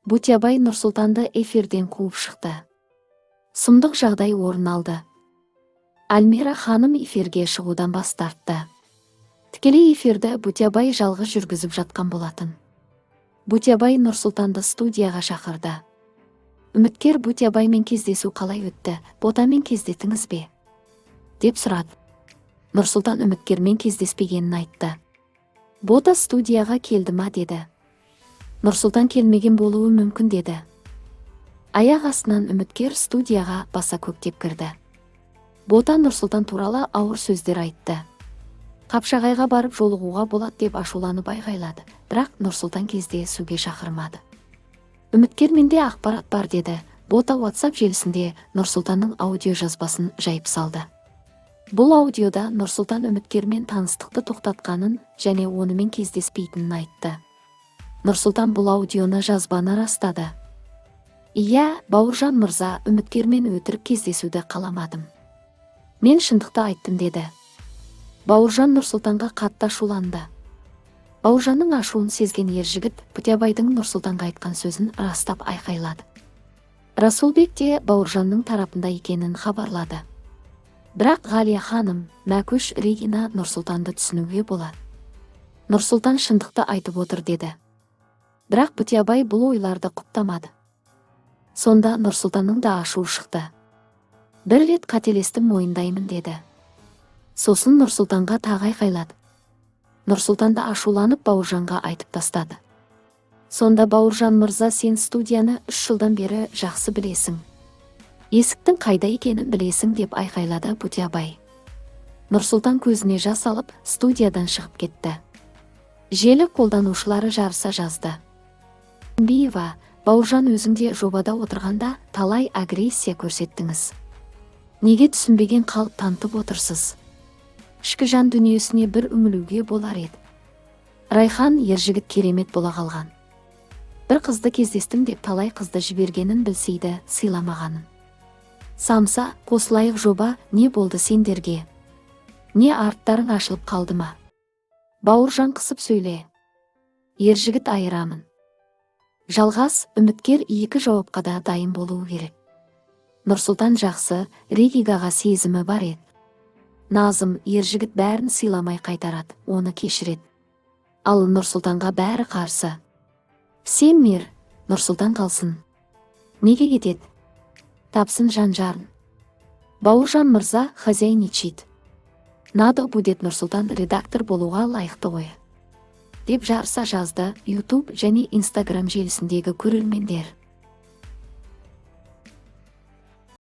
Бутябай Нұрсұлтанды эфирден қуып шықты. Сұмдық жағдай орын алды. Альмира ханым эфирге шығудан бас тартты. Тікелей эфирді Бутябай жалғыз жүргізіп жатқан болатын. Бутябай Нұрсұлтанды студияға шақырды. Үміткер Бутябаймен кездесу қалай өтті, ботамен кездестіңіз бе? деп сұрады. Нұрсұлтан үміткермен кездеспегенін айтты. Бота студияға келді ма деді. Нұрсұлтан келмеген болуы мүмкін деді. Аяқ астынан үміткер студияға баса көктеп кірді. Бота Нұрсұлтан туралы ауыр сөздер айтты. Қапшағайға барып жолығуға болады деп ашуланып айғайлады, бірақ Нұрсұлтан кездесуге шақырмады. Үміткер менде ақпарат бар деді. Бота WhatsApp желісінде Нұрсұлтанның аудио жазбасын жайып салды. Бұл аудиода Нұрсұлтан үміткермен таныстықты тоқтатқанын және онымен кездеспейтінін айтты. Нұрсұлтан бұл аудионы жазбаны растады. Иә, Бауыржан мырза, үміткермен өтірік кездесуді қаламадым. Мен шындықты айттым деді. Бауыржан Нұрсұлтанға қатты ашуланды. Бауыржанның ашуын сезген ержігіт Бутябайдың Нұрсұлтанға айтқан сөзін растап айқайлады. Расулбек те Бауыржанның тарапында екенін хабарлады. Бірақ Ғалия ханым, Мәкүш, Регина Нұрсұлтанды түсінуге болады. Нұрсұлтан шындықты айтып отыр деді. Бірақ Бутябай бұл ойларды құптамады. Сонда Нұрсұлтанның да ашуы шықты. Бір рет қателестім, мойындаймын деді. Сосын Нұрсұлтанға тағы айқайлады. Нұрсұлтанды ашуланып Бауыржанға айтып тастады. Сонда Бауыржан мырза, сен студияны 3 жылдан бері жақсы білесің. Есіктің қайда екенін білесің деп айқайлады Бутябай. Нұрсұлтан көзіне жас алып студиядан шығып кетті. Желі қолданушылары жарыса жазды. Биева, Бауыржан өзіңде жобада отырғанда талай агрессия көрсеттіңіз. Неге түсінбеген қалып танытып отырсыз? Ішкі жан дүниесіне бір үңілуге болар еді. Райхан ержігіт керемет бола қалған. Бір қызды кездестім деп талай қызды жібергенін білсейді, сыйламағанын. Самса, қосылайық жоба не болды сендерге? Не арттарың ашылып қалды ма? Бауыржан қысып сөйле. Ержігіт айырамын. Жалғас, үміткер 2 жауапқа да дайын болуы керек. Нұрсұлтан жақсы, Регигаға сезімі бар еді. Назым, ержігіт бәрін сыйламай қайтарады, оны кешіреді. Ал Нұрсұлтанға бәрі қарсы. Сен мер, Нұрсұлтан қалсын. Неге кетеді? Тапсын жан-жарын. Бауыржан мырза хозяйничает. Надо будет Нұрсұлтан редактор болуға лайықты ғой, деп жарыса жазды YouTube және Instagram желісіндегі көрермендер.